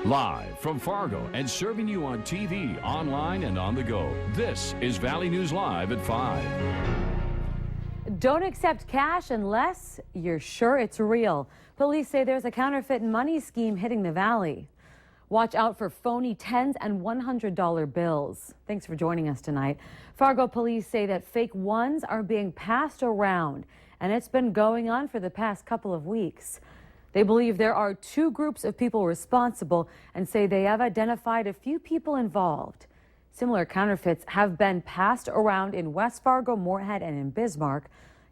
Live from Fargo and serving you on TV, online, and on the go. This is Valley News Live at 5. Don't accept cash unless you're sure it's real. Police say there's a counterfeit money scheme hitting the valley. Watch out for phony $10s and $100 bills. Thanks for joining us tonight. Fargo police say that fake ones are being passed around, and it's been going on for the past couple of weeks. They believe there are two groups of people responsible and say they have identified a few people involved. Similar counterfeits have been passed around in West Fargo, Moorhead, and in Bismarck.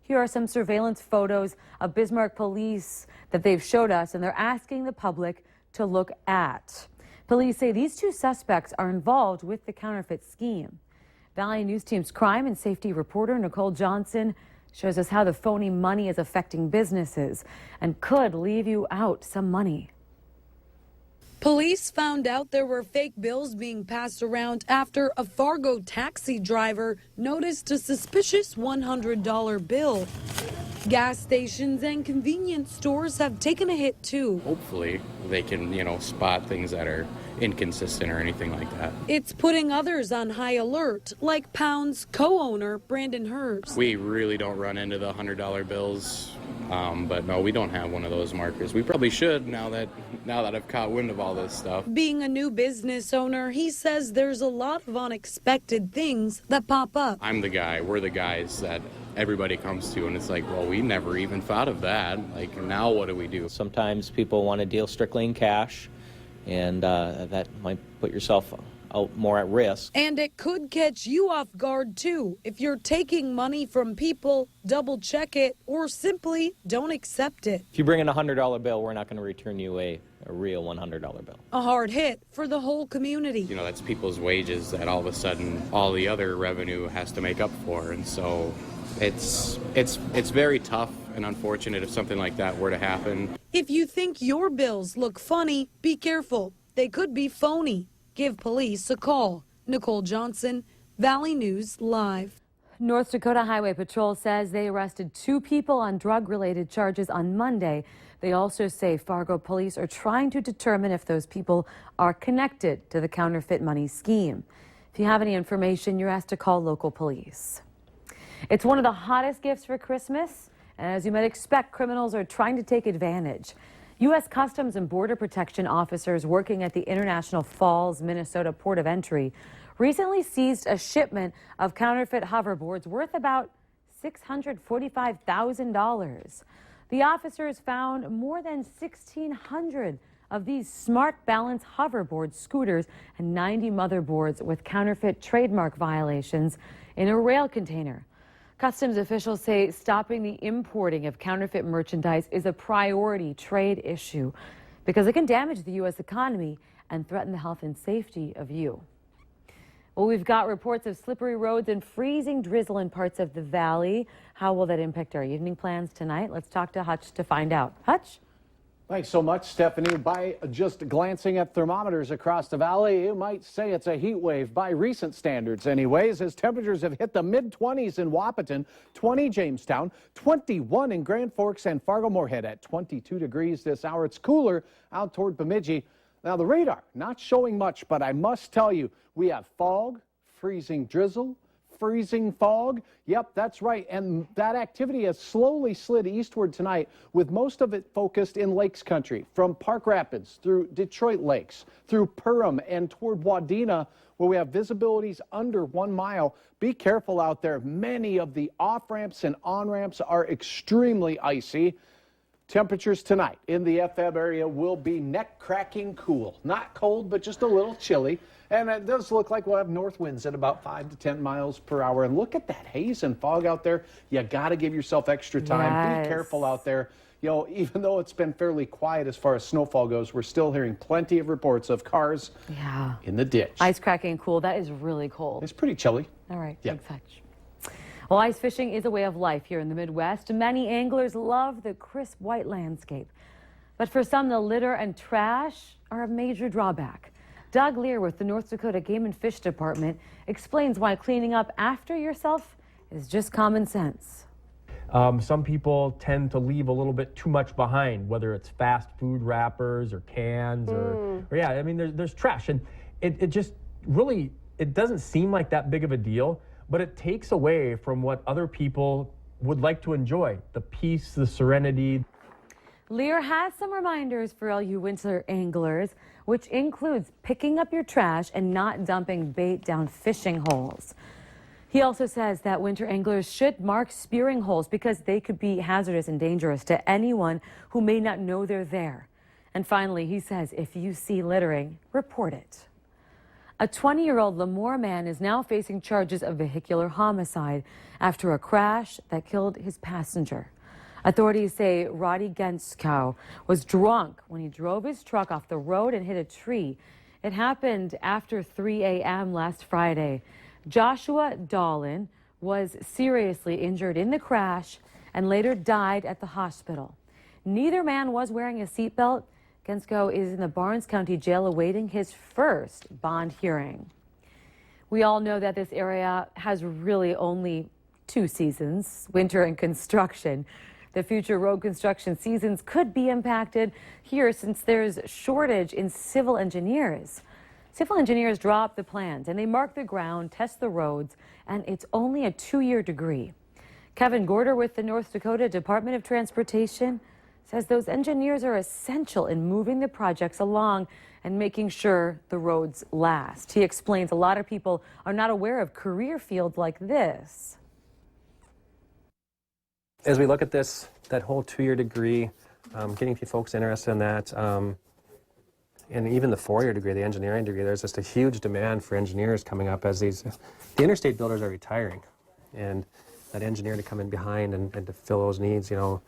Here are some surveillance photos of Bismarck police that they've showed us, and they're asking the public to look at. Police say these two suspects are involved with the counterfeit scheme. Valley News Team's crime and safety reporter Nicole Johnson shows us how the phony money is affecting businesses and could leave you out some money. Police found out there were fake bills being passed around after a Fargo taxi driver noticed a suspicious $100 bill. Gas stations and convenience stores have taken a hit too. Hopefully they can, spot things that are inconsistent or anything like that. It's putting others on high alert, like Pound's co-owner Brandon Hers. We really don't run into the $100 bills, but no, we don't have one of those markers. We probably should now that I've caught wind of all this stuff. Being a new business owner, he says there's a lot of unexpected things that pop up. We're the guys that everybody comes to, and it's like, well, we never even thought of that. Like, now what do we do? Sometimes people want to deal strictly in cash, and that might put yourself out more at risk. And it could catch you off guard too. If you're taking money from people, double check it or simply don't accept it. If you bring in a $100 bill, we're not going to return you a real $100 bill. A hard hit for the whole community. That's people's wages that all of a sudden all the other revenue has to make up for, and so it's very tough and unfortunate if something like that were to happen. If you think your bills look funny, be careful. They could be phony. Give police a call. Nicole Johnson, Valley News Live. North Dakota Highway Patrol says they arrested two people on drug-related charges on Monday. They also say Fargo police are trying to determine if those people are connected to the counterfeit money scheme. If you have any information, you're asked to call local police. It's one of the hottest gifts for Christmas, and as you might expect, criminals are trying to take advantage. U.S. Customs and Border Protection officers working at the International Falls, Minnesota port of entry recently seized a shipment of counterfeit hoverboards worth about $645,000. The officers found more than 1,600 of these Smart Balance hoverboard scooters and 90 motherboards with counterfeit trademark violations in a rail container. Customs officials say stopping the importing of counterfeit merchandise is a priority trade issue because it can damage the U.S. economy and threaten the health and safety of you. Well, we've got reports of slippery roads and freezing drizzle in parts of the valley. How will that impact our evening plans tonight? Let's talk to Hutch to find out. Hutch? Thanks so much, Stephanie. By just glancing at thermometers across the valley, you might say it's a heat wave by recent standards anyways, as temperatures have hit the mid-20s in Wahpeton, 20 Jamestown, 21 in Grand Forks and Fargo-Moorhead at 22 degrees this hour. It's cooler out toward Bemidji. Now, the radar not showing much, but I must tell you, we have fog, freezing drizzle, freezing fog. Yep, that's right. And that activity has slowly slid eastward tonight, with most of it focused in Lakes Country, from Park Rapids through Detroit Lakes, through Perham and toward Wadena, where we have visibilities under 1 mile. Be careful out there. Many of the off-ramps and on-ramps are extremely icy. Temperatures tonight in the FM area will be neck-cracking cool. Not cold, but just a little chilly. And it does look like we'll have north winds at about 5 to 10 miles per hour. And look at that haze and fog out there. You got to give yourself extra time. Yes. Be careful out there. Even though it's been fairly quiet as far as snowfall goes, we're still hearing plenty of reports of cars in the ditch. Ice cracking cool. That is really cold. It's pretty chilly. All right. Yeah. Thanks, Hutch. Well, ice fishing is a way of life here in the Midwest. Many anglers love the crisp white landscape. But for some, the litter and trash are a major drawback. Doug Lear with the North Dakota Game and Fish Department explains why cleaning up after yourself is just common sense. Some people tend to leave a little bit too much behind, whether it's fast food wrappers or cans or yeah, I mean, there's trash. And it just really, it doesn't seem like that big of a deal, but it takes away from what other people would like to enjoy, the peace, the serenity. Lear has some reminders for all you winter anglers, which includes picking up your trash and not dumping bait down fishing holes. He also says that winter anglers should mark spearing holes because they could be hazardous and dangerous to anyone who may not know they're there. And finally, he says if you see littering, report it. A 20-year-old Lemoore man is now facing charges of vehicular homicide after a crash that killed his passenger. Authorities say Roddy Genskow was drunk when he drove his truck off the road and hit a tree. It happened after 3 a.m. last Friday. Joshua Dolan was seriously injured in the crash and later died at the hospital. Neither man was wearing a seatbelt. Genskow is in the Barnes County Jail awaiting his first bond hearing. We all know that this area has really only 2 seasons, winter and construction. The future road construction seasons could be impacted here since there's a shortage in civil engineers. Civil engineers drop the plans and they mark the ground, test the roads, and it's only a 2-year degree. Kevin Gorder with the North Dakota Department of Transportation says those engineers are essential in moving the projects along and making sure the roads last. He explains a lot of people are not aware of career fields like this. As we look at this, that whole 2-year degree, getting folks interested in that, and even the 4-year degree, the engineering degree, there's just a huge demand for engineers coming up as the interstate builders are retiring, and that engineer to come in behind and to fill those needs, you know.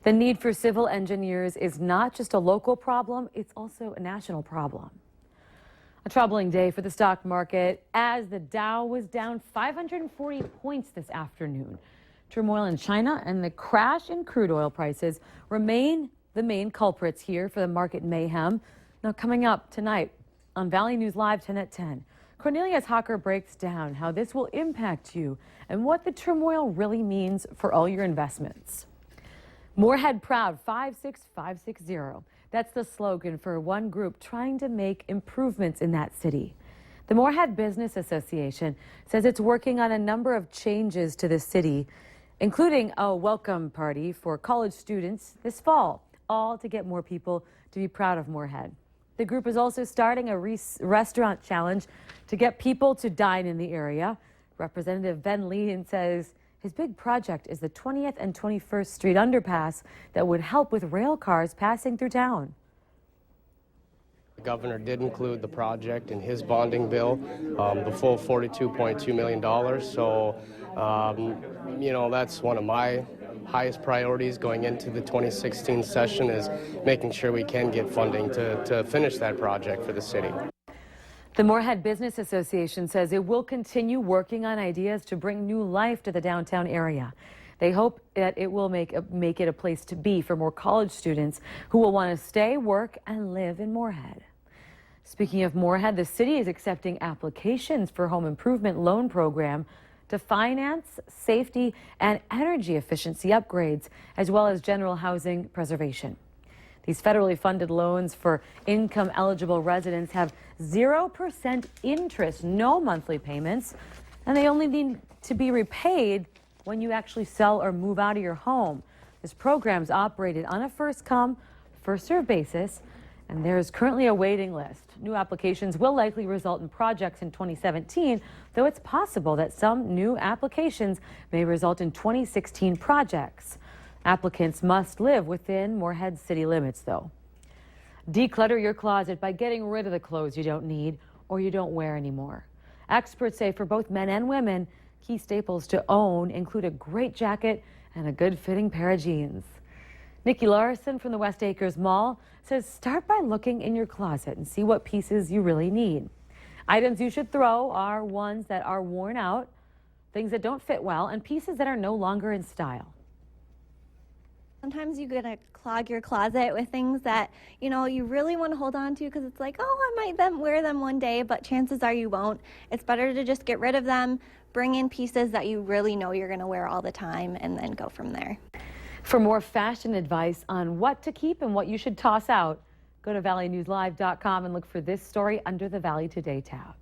The need for civil engineers is not just a local problem, it's also a national problem. A troubling day for the stock market as the Dow was down 540 points this afternoon. Turmoil in China and the crash in crude oil prices remain the main culprits here for the market mayhem. Now, coming up tonight on Valley News Live 10 at 10, Cornelius Hawker breaks down how this will impact you and what the turmoil really means for all your investments. Moorhead Proud 56560. That's the slogan for one group trying to make improvements in that city. The Moorhead Business Association says it's working on a number of changes to the city, including a welcome party for college students this fall, all to get more people to be proud of Moorhead. The group is also starting a restaurant challenge to get people to dine in the area. Representative Ben Lee says his big project is the 20th and 21st Street underpass that would help with rail cars passing through town. The governor did include the project in his bonding bill, the full $42.2 million. So, you know, that's one of my highest priorities going into the 2016 session is making sure we can get funding to finish that project for the city. The Moorhead Business Association says it will continue working on ideas to bring new life to the downtown area. They hope that it will make it a place to be for more college students who will want to stay, work, and live in Moorhead. Speaking of Moorhead, the city is accepting applications for home improvement loan program to finance safety and energy efficiency upgrades, as well as general housing preservation. These federally funded loans for income-eligible residents have 0% interest, no monthly payments, and they only need to be repaid when you actually sell or move out of your home. This program is operated on a first-come, first-served basis, and there is currently a waiting list. New applications will likely result in projects in 2017, though it's possible that some new applications may result in 2016 projects. Applicants must live within Moorhead city limits, though. Declutter your closet by getting rid of the clothes you don't need or you don't wear anymore. Experts say for both men and women, key staples to own include a great jacket and a good-fitting pair of jeans. Nikki Larson from the West Acres Mall says start by looking in your closet and see what pieces you really need. Items you should throw are ones that are worn out, things that don't fit well, and pieces that are no longer in style. Sometimes you're gonna clog your closet with things that, you know, you really want to hold on to because it's like, oh, I might wear them one day, but chances are you won't. It's better to just get rid of them, bring in pieces that you really know you're gonna wear all the time, and then go from there. For more fashion advice on what to keep and what you should toss out, go to valleynewslive.com and look for this story under the Valley Today tab.